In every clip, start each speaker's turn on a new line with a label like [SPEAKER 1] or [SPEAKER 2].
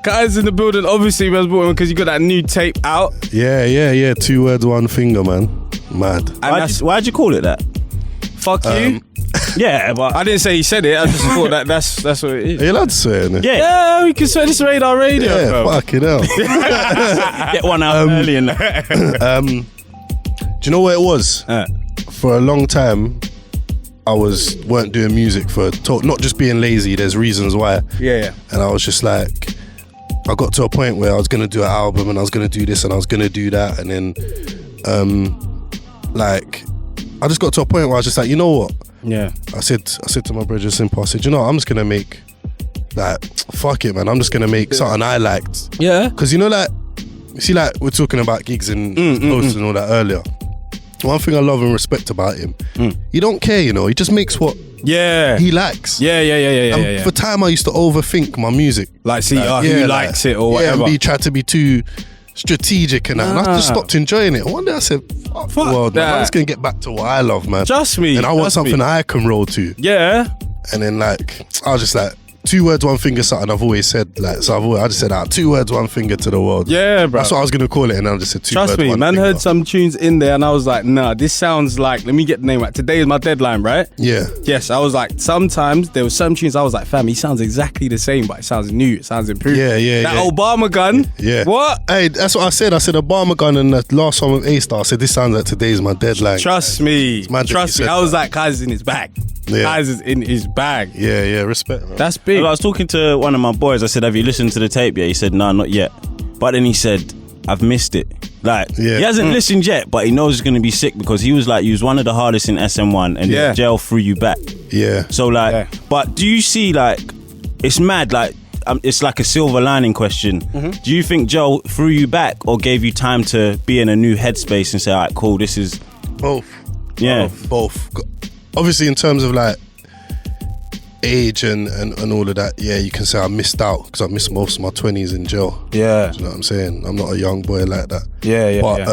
[SPEAKER 1] Kyze in the building. Obviously, man's brought him because you got that new tape out.
[SPEAKER 2] Yeah. 2 words, 1 finger, man. Mad.
[SPEAKER 3] Why'd you call it that?
[SPEAKER 1] Fuck you.
[SPEAKER 3] Yeah, but
[SPEAKER 1] I didn't say he said it. I just thought that's what it is.
[SPEAKER 2] Are you allowed to swear, innit?
[SPEAKER 1] Yeah, we can swear. This radar radio.
[SPEAKER 2] Yeah,
[SPEAKER 1] bro.
[SPEAKER 2] fucking hell.
[SPEAKER 3] get one out early in that.
[SPEAKER 2] Do you know what it was? For a long time, I weren't doing music for not just being lazy. There's reasons why.
[SPEAKER 1] Yeah.
[SPEAKER 2] And I was just like, I got to a point where I was gonna do an album and I was gonna do this and I was gonna do that, and then, like, I just got to a point where I was just like, you know what?
[SPEAKER 1] Yeah.
[SPEAKER 2] I said to my brother Simple, I said, you know what? I'm just gonna make, like, fuck it, man. I'm just gonna make something I liked.
[SPEAKER 1] Yeah.
[SPEAKER 2] Because you know, like, you see, like, we're talking about gigs and posts and all that earlier. One thing I love and respect about him, he don't care, you know. He just makes what he likes.
[SPEAKER 1] Yeah.
[SPEAKER 2] For time, I used to overthink my music.
[SPEAKER 1] Like, see, who likes it or whatever.
[SPEAKER 2] Yeah, and try to be too strategic and that. And I just stopped enjoying it. One day I said, fuck the world, man. I'm just going to get back to what I love, man.
[SPEAKER 1] Trust me.
[SPEAKER 2] And I want something I can roll to.
[SPEAKER 1] Yeah.
[SPEAKER 2] And then, like, I was just like, 2 words, 1 finger, something I've always said. Like, so I just said, 2 words, 1 finger to the world.
[SPEAKER 1] Yeah, bro.
[SPEAKER 2] That's what I was going to call it. And I just said 2 words, 1 finger.
[SPEAKER 1] Trust me, man heard some tunes in there and I was like, nah, this sounds like, let me get the name right. Today is my deadline, right?
[SPEAKER 2] Yeah.
[SPEAKER 1] Yes, I was like, sometimes there were some tunes I was like, fam, he sounds exactly the same, but it sounds new, it sounds improved.
[SPEAKER 2] Yeah.
[SPEAKER 1] That Obama gun.
[SPEAKER 2] Yeah.
[SPEAKER 1] What?
[SPEAKER 2] Hey, that's what I said. I said Obama gun and the last one with A-Star. I said, this sounds like today's my deadline.
[SPEAKER 1] Trust me.
[SPEAKER 2] magic
[SPEAKER 1] Trust
[SPEAKER 2] you
[SPEAKER 1] me.
[SPEAKER 2] said
[SPEAKER 1] I was
[SPEAKER 2] that.
[SPEAKER 1] like, Kyze in his bag.
[SPEAKER 2] Yeah.
[SPEAKER 1] Kyze is in his bag.
[SPEAKER 2] Yeah, respect, man.
[SPEAKER 1] That's big.
[SPEAKER 3] I was talking to one of my boys. I said, have you listened to the tape yet? He said, no, not yet. But then he said, I've missed it. Like, he hasn't listened yet, but he knows it's going to be sick because he was like, you was one of the hardest in SN1 and jail threw you back.
[SPEAKER 2] Yeah.
[SPEAKER 3] So like, but do you see, like, it's mad, like, it's like a silver lining question. Do you think Joe threw you back or gave you time to be in a new headspace and say, all right, cool, this is...
[SPEAKER 2] Both.
[SPEAKER 3] Yeah.
[SPEAKER 2] Both. Obviously, in terms of like age and all of that, yeah, you can say I missed out because I missed most of my 20s in jail.
[SPEAKER 1] Yeah.
[SPEAKER 2] Do you know what I'm saying? I'm not a young boy like that.
[SPEAKER 1] Yeah.
[SPEAKER 2] But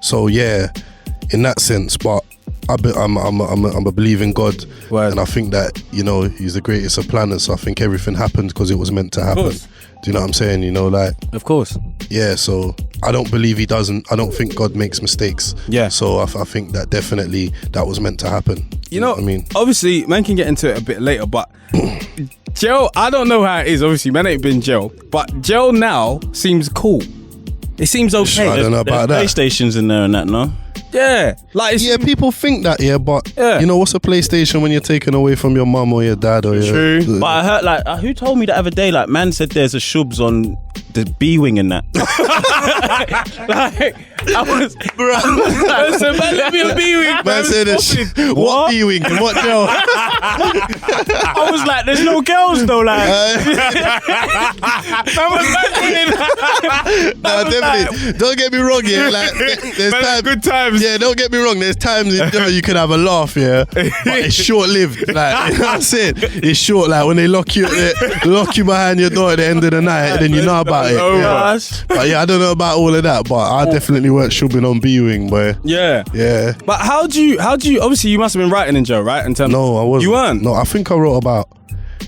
[SPEAKER 2] so yeah, in that sense, but I'm a believing God, and I think that, you know, He's the greatest of planners. So I think everything happened because it was meant to happen. Do you know what I'm saying? You know, like,
[SPEAKER 1] of course.
[SPEAKER 2] Yeah. So I don't believe He doesn't. I don't think God makes mistakes.
[SPEAKER 1] Yeah.
[SPEAKER 2] So I think that definitely that was meant to happen.
[SPEAKER 1] You know
[SPEAKER 2] what I mean,
[SPEAKER 1] obviously, man can get into it a bit later, but jail, I don't know how it is. Obviously, man ain't been jail, but jail now seems cool. It seems okay.
[SPEAKER 2] I don't know about that.
[SPEAKER 3] PlayStation's in there and that, no?
[SPEAKER 1] Yeah, like
[SPEAKER 2] people think that, but you know, what's a PlayStation when you're taken away from your mum or your dad or your...
[SPEAKER 1] True.
[SPEAKER 3] But I heard, like, who told me the other day, like, man said there's a shubs on the B-wing and that.
[SPEAKER 1] Like, I was, bro. So man, let me a B-wing.
[SPEAKER 2] Man said, what B-wing and what jail?
[SPEAKER 3] I was like, there's no girls though, like.
[SPEAKER 2] No, definitely. Don't get me wrong, yeah. Like, there's times,
[SPEAKER 1] good times.
[SPEAKER 2] Yeah, don't get me wrong. There's times you can have a laugh, yeah, but it's short-lived. Like, you know what I'm saying? It's short. Like when they lock you behind your door at the end of the night, then you know about it. Yeah. But yeah, I don't know about all of that, but I definitely weren't shubbing on B-wing, boy.
[SPEAKER 1] Yeah. But how do you? Obviously, you must have been writing in jail, right? In terms.
[SPEAKER 2] No, I wasn't.
[SPEAKER 1] You weren't.
[SPEAKER 2] No, I think I wrote about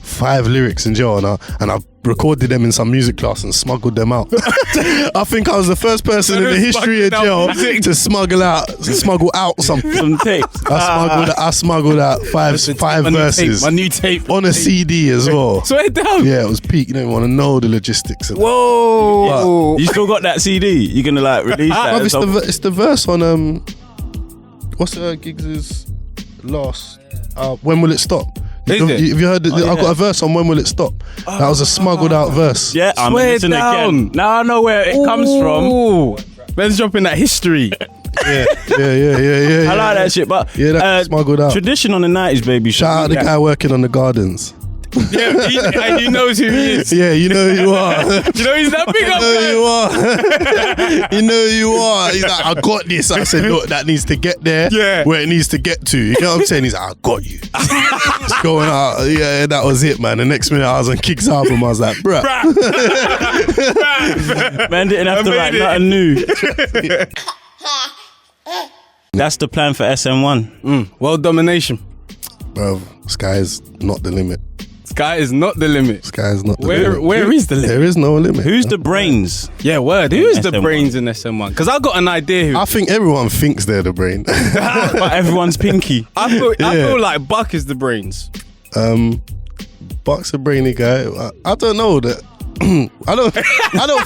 [SPEAKER 2] 5 lyrics in jail, and I recorded them in some music class and smuggled them out. I think I was the first person in the history of jail to smuggle out some
[SPEAKER 3] tapes.
[SPEAKER 2] I smuggled out five verses.
[SPEAKER 1] My new tape
[SPEAKER 2] on a CD as well.
[SPEAKER 1] Swear down.
[SPEAKER 2] Yeah, it was peak. You don't want to know the logistics of
[SPEAKER 1] Whoa.
[SPEAKER 3] But you still got that CD? You gonna like release that?
[SPEAKER 2] It's the verse on what's Giggs' last? When Will It Stop? Have you heard? I got a verse on When Will It Stop. That was a smuggled out verse.
[SPEAKER 3] Yeah, I'm listening again. Now I know where it comes from.
[SPEAKER 1] Let's drop in that history.
[SPEAKER 2] Yeah.
[SPEAKER 3] I like that shit, but
[SPEAKER 2] that's smuggled out.
[SPEAKER 3] Tradition on the 90s, baby.
[SPEAKER 2] Shout out the guy working on the gardens.
[SPEAKER 1] Yeah, he knows who he is.
[SPEAKER 2] Yeah, you know who you are.
[SPEAKER 1] You know he's that big up.
[SPEAKER 2] You know who you are. He's like, I got this. I said, look, that needs to get there.
[SPEAKER 1] Yeah.
[SPEAKER 2] Where it needs to get to. You know what I'm saying? He's like, I got you. It's going out. Yeah, that was it, man. The next minute I was on Kyze album. I was like, bruh.
[SPEAKER 3] Man didn't have to write nothing new. That's the plan for SN1.
[SPEAKER 1] World domination.
[SPEAKER 2] Bro, sky's not the limit.
[SPEAKER 1] Sky is not the limit.
[SPEAKER 2] Sky is not the limit.
[SPEAKER 1] Where is the limit?
[SPEAKER 2] There is no limit.
[SPEAKER 3] Who's the brains?
[SPEAKER 1] Yeah, word. Who is the
[SPEAKER 3] SN1?
[SPEAKER 1] brains in SN1? Because I got an idea who.
[SPEAKER 2] I think everyone thinks they're the brain.
[SPEAKER 3] But everyone's pinky.
[SPEAKER 1] I feel like Buck is the brains.
[SPEAKER 2] Buck's a brainy guy. I don't know that. I don't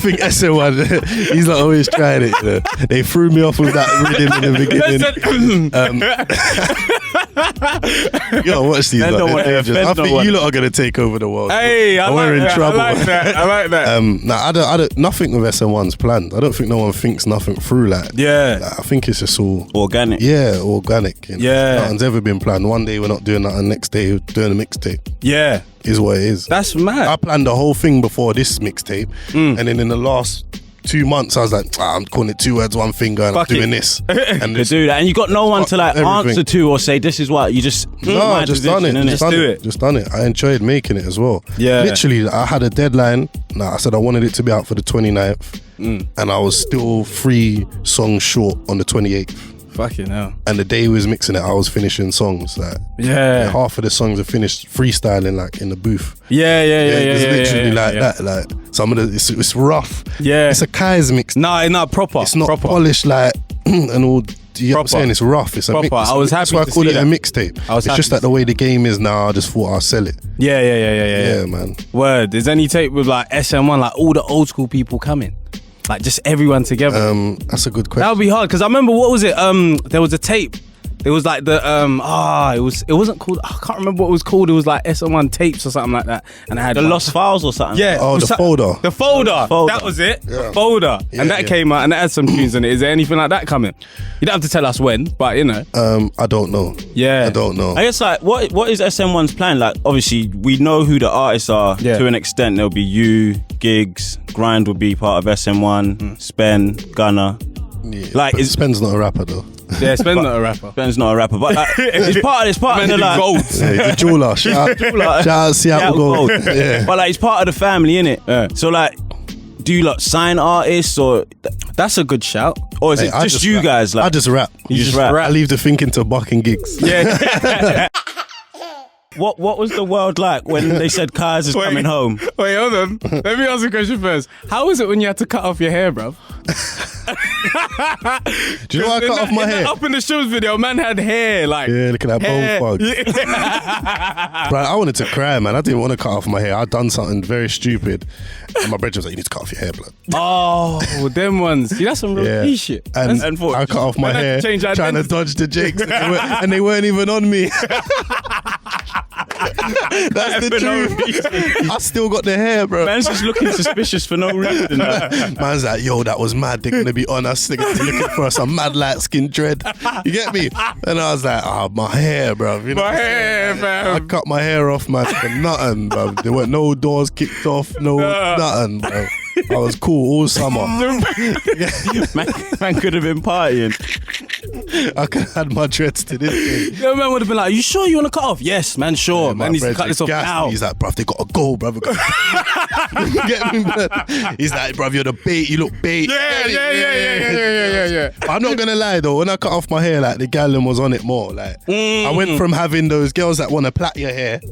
[SPEAKER 2] think SN1. He's like always trying it. You know? They threw me off with that rhythm in the beginning. You gotta watch these. I think you lot are gonna take over the world.
[SPEAKER 1] Hey,
[SPEAKER 2] we're in trouble.
[SPEAKER 1] I like that.
[SPEAKER 2] Nah, I don't. Nothing with SN1's planned. I don't think no one thinks nothing through. Like, I think it's just all
[SPEAKER 3] organic.
[SPEAKER 2] Yeah, organic. You know?
[SPEAKER 1] Yeah,
[SPEAKER 2] nothing's ever been planned. One day we're not doing that, and next day we're doing a mixtape.
[SPEAKER 1] Yeah.
[SPEAKER 2] Is what it is.
[SPEAKER 1] That's mad.
[SPEAKER 2] I planned the whole thing before this mixtape, and then in the last 2 months, I was like, I'm calling it 2 words, one finger, and I'm doing this. And
[SPEAKER 3] to do that, and you got no one to like answer to or say this is what you just.
[SPEAKER 2] No, just done it. Just done it. I enjoyed making it as well. Yeah, literally, I had a deadline. I said I wanted it to be out for the 29th, and I was still 3 songs short on the 28th.
[SPEAKER 1] Fucking hell.
[SPEAKER 2] And the day he was mixing it, I was finishing songs. Like, half of the songs are finished freestyling, like in the booth. It's literally that. Like some of the, it's rough. Yeah, it's a Kyze mix.
[SPEAKER 1] Nah, proper.
[SPEAKER 2] It's not
[SPEAKER 1] proper.
[SPEAKER 2] polished like and all. You know what I'm saying? It's rough. It's a
[SPEAKER 1] proper. I was happy.
[SPEAKER 2] That's why I call it a mixtape. It's just that the way the game is now. I just thought I'll sell it. Yeah, man.
[SPEAKER 1] Word. Is any tape with like SN1, like all the old school people coming? Like just everyone together.
[SPEAKER 2] That's a good question.
[SPEAKER 1] That would be hard because I remember what was it? There was a tape. It was like the it wasn't called. I can't remember what it was called. It was like SN1 tapes or something like that. And I had
[SPEAKER 3] the Lost Files or something.
[SPEAKER 1] Yeah.
[SPEAKER 2] Oh, the folder.
[SPEAKER 1] The folder. That was it. Yeah. Folder.
[SPEAKER 2] Yeah,
[SPEAKER 1] and that came out and it had some tunes in it. Is there anything like that coming? You don't have to tell us when, but you know.
[SPEAKER 2] I don't know.
[SPEAKER 1] Yeah.
[SPEAKER 2] I don't know.
[SPEAKER 3] I guess like what is SN1's plan? Like obviously we know who the artists are to an extent. There'll be you, Gigs, Grind will be part of SN1, Spen, Gunner.
[SPEAKER 2] Yeah, like Spen's not a rapper though.
[SPEAKER 1] Yeah, Spen's not a rapper.
[SPEAKER 3] Spen's not a rapper, but like, it's part of the like
[SPEAKER 1] gold.
[SPEAKER 2] The jeweler. Shout out Seattle Gold. Yeah.
[SPEAKER 3] But like it's part of the family, innit? Yeah. So like, do you like sign artists or?
[SPEAKER 1] That's a good shout.
[SPEAKER 3] Or is it just you guys? Like
[SPEAKER 2] I just rap.
[SPEAKER 3] You just rap.
[SPEAKER 2] I leave the thinking to Buck and Gigs.
[SPEAKER 1] Yeah.
[SPEAKER 3] What was the world like when they said Kyze is coming home?
[SPEAKER 1] Wait, hold on. Let me ask a question first. How was it when you had to cut off your hair, bruv?
[SPEAKER 2] Do you know I cut off my hair?
[SPEAKER 1] Up in the Shoes video, man had hair like.
[SPEAKER 2] Yeah, look at that bone fog. Right, I wanted to cry, man. I didn't want to cut off my hair. I'd done something very stupid, and my brother was like, "You need to cut off your hair, blood."
[SPEAKER 1] Oh, them ones. See, that's some real key shit.
[SPEAKER 2] And I cut off my hair, trying to dodge the Jakes, and they weren't even on me. That's the truth. I still got the hair, bro.
[SPEAKER 3] Man's just looking suspicious for no reason.
[SPEAKER 2] Man's like, yo, that was mad. They're gonna be on us. They're looking for some mad light skin dread. You get me? And I was like, my hair, bro. You know
[SPEAKER 1] my hair, bro.
[SPEAKER 2] I cut my hair off, man, for nothing, bro. There weren't no doors kicked off, nothing, bro. I was cool all summer.
[SPEAKER 3] Man could have been partying.
[SPEAKER 2] I could have had my dreads to this day.
[SPEAKER 1] Yo, man would have been like, you sure you want to cut off? Yes, man, sure.
[SPEAKER 2] Yeah,
[SPEAKER 1] man needs to cut this off now.
[SPEAKER 2] He's like, bruv, they got to go, bruv. Get me, man? He's like, bruv, you're the bait. You look bait.
[SPEAKER 1] Yeah.
[SPEAKER 2] I'm not gonna lie though, when I cut off my hair, like the gallon was on it more. Like I went from having those girls that want to plait your hair, to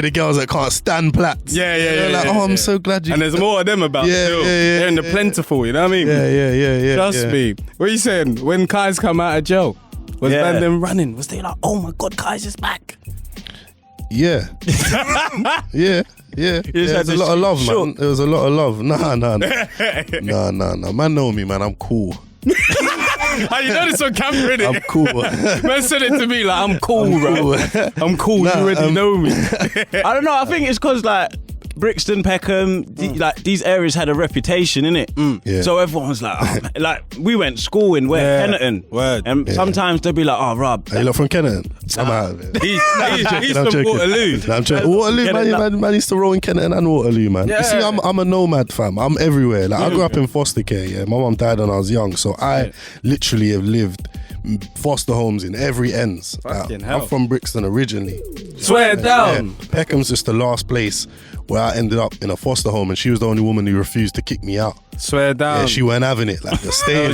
[SPEAKER 2] the girls that can't stand plaits. I'm so glad you.
[SPEAKER 1] And there's more of them about. They're in the plentiful. You know what I mean?
[SPEAKER 2] Yeah.
[SPEAKER 1] Trust me. What are you saying? When Kyze come out of jail, was man them running? Was they like, oh my god, Kyze is back?
[SPEAKER 2] Yeah. Yeah. There was a lot of love, man. There was a lot of love. Nah. Man know me, man. I'm cool.
[SPEAKER 1] How you know this on camera, innit?
[SPEAKER 2] I'm cool.
[SPEAKER 1] Man said it to me like, I'm cool, bro. I'm cool.
[SPEAKER 2] Nah,
[SPEAKER 1] you already know me.
[SPEAKER 3] I don't know. I think it's because like Brixton, Peckham, like these areas had a reputation, innit? So everyone was like, oh, like we went to school in Kennerton. And sometimes they'd be like, oh, Rob.
[SPEAKER 2] Are you not from Kennerton? I'm out of it.
[SPEAKER 1] He's from Waterloo.
[SPEAKER 2] I'm joking. Waterloo, man used to roll in Kennerton and Waterloo, man. You see, I'm a nomad, fam. I'm everywhere. Like I grew up in foster care, My mum died when I was young, so I literally have lived foster homes in every ends.
[SPEAKER 1] Fucking hell.
[SPEAKER 2] I'm from Brixton originally.
[SPEAKER 1] Swear down.
[SPEAKER 2] Peckham's just the last place where I ended up in a foster home, and she was the only woman who refused to kick me out.
[SPEAKER 1] Swear down.
[SPEAKER 2] Yeah, she weren't having it. Like, you're staying.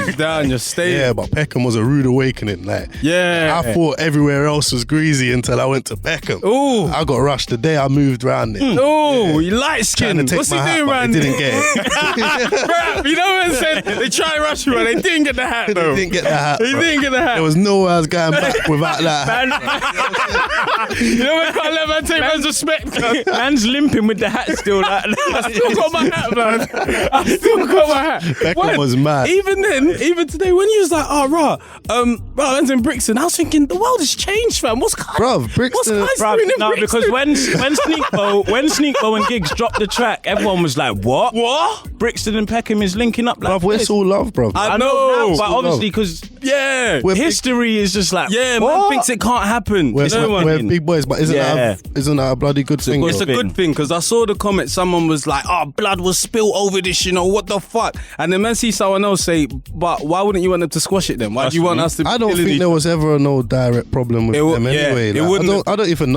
[SPEAKER 1] You're staying.
[SPEAKER 2] Yeah, but Peckham was a rude awakening. Like,
[SPEAKER 1] yeah.
[SPEAKER 2] I thought everywhere else was greasy until I went to Peckham.
[SPEAKER 1] Ooh.
[SPEAKER 2] I got rushed the day I moved around there.
[SPEAKER 1] Oh, you light skin. What's he doing, man?
[SPEAKER 2] They didn't get it.
[SPEAKER 1] Bruh, you know what I said? They tried to rush you, but they didn't get the hat, though.
[SPEAKER 2] They didn't get the hat.
[SPEAKER 1] They didn't get the hat.
[SPEAKER 2] There was no way I was going back without that hat.
[SPEAKER 1] You know what? Can't let man take man's respect.
[SPEAKER 3] Man's limping with the hat still. Like,
[SPEAKER 1] I still got my hat, man. I still got my hat.
[SPEAKER 2] Peckham was mad.
[SPEAKER 1] Even then, even today, when you was like, man's in Brixton, I was thinking, the world has changed, fam. What's
[SPEAKER 2] Bruv, Brixton.
[SPEAKER 1] What's doing in
[SPEAKER 3] no,
[SPEAKER 1] Brixton?
[SPEAKER 3] because when Sneakbo and Giggs dropped the track, everyone was like, what?
[SPEAKER 1] What?
[SPEAKER 3] Brixton and Peckham is linking up like
[SPEAKER 2] Bruv,
[SPEAKER 3] this.
[SPEAKER 2] it's all love, bruv.
[SPEAKER 1] I know,
[SPEAKER 3] but obviously because
[SPEAKER 1] yeah,
[SPEAKER 3] history is just like,
[SPEAKER 1] yeah,
[SPEAKER 3] what?
[SPEAKER 1] man thinks it can't happen.
[SPEAKER 2] We're big boys, but isn't that a bloody good thing?
[SPEAKER 1] It's a good thing, because I saw the comment, someone was like, blood was spilled over this, what the fuck? And then man see someone else say, but why wouldn't you want them to squash it then? Why do you want us to be
[SPEAKER 2] I don't
[SPEAKER 1] killing
[SPEAKER 2] think there was ever no direct problem with them anyway.
[SPEAKER 1] it wouldn't.
[SPEAKER 2] I don't even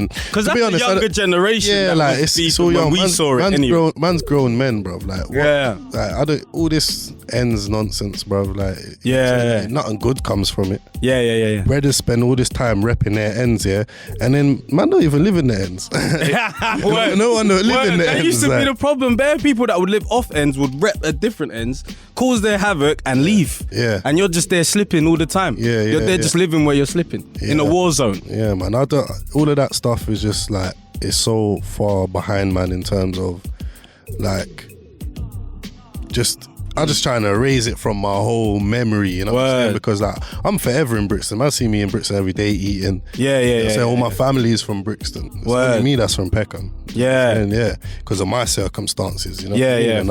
[SPEAKER 1] Because that's the younger generation.
[SPEAKER 2] Yeah, like it's so young.
[SPEAKER 1] We saw it anyway.
[SPEAKER 2] Man's grown men, bruv. Like, what?
[SPEAKER 1] Yeah.
[SPEAKER 2] Like, all this ends nonsense, bruv. Like,
[SPEAKER 1] yeah,
[SPEAKER 2] nothing good comes from it.
[SPEAKER 1] Yeah.
[SPEAKER 2] Brothers spend all this time repping their ends, yeah, and then man don't even live in the ends. No one don't live in the ends.
[SPEAKER 1] That used to be the problem. Bare people that would live off ends would rep at different ends, cause their havoc and leave.
[SPEAKER 2] Yeah.
[SPEAKER 1] And you're just there slipping all the time.
[SPEAKER 2] Yeah.
[SPEAKER 1] You're there just living where you're slipping in a war zone.
[SPEAKER 2] Yeah, man. All of that stuff is just like, it's so far behind, man, in terms of like I'm just trying to erase it from my whole memory, you know what I'm saying? Because like, I'm forever in Brixton. Man see me in Brixton every day eating.
[SPEAKER 1] Yeah.
[SPEAKER 2] All my family is from Brixton. It's only me that's from Peckham.
[SPEAKER 1] Yeah.
[SPEAKER 2] Because of my circumstances, you know.
[SPEAKER 1] Yeah.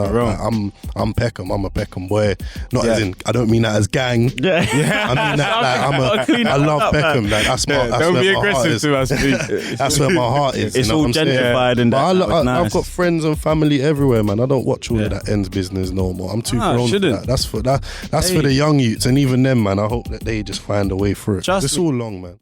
[SPEAKER 2] I'm Peckham. I'm a Peckham boy. Not as in, I don't mean that as gang.
[SPEAKER 1] Yeah.
[SPEAKER 2] I mean that like I love Peckham. Like that's
[SPEAKER 1] don't be aggressive to us,
[SPEAKER 2] please. That's where my heart is.
[SPEAKER 3] It's
[SPEAKER 2] you know
[SPEAKER 3] all gentrified and
[SPEAKER 2] I've got friends and family everywhere, man. I don't watch all of that ends business no more. I'm too grown for that. That's for the young youths, and even them, man. I hope that they just find a way through it. It's all long, man.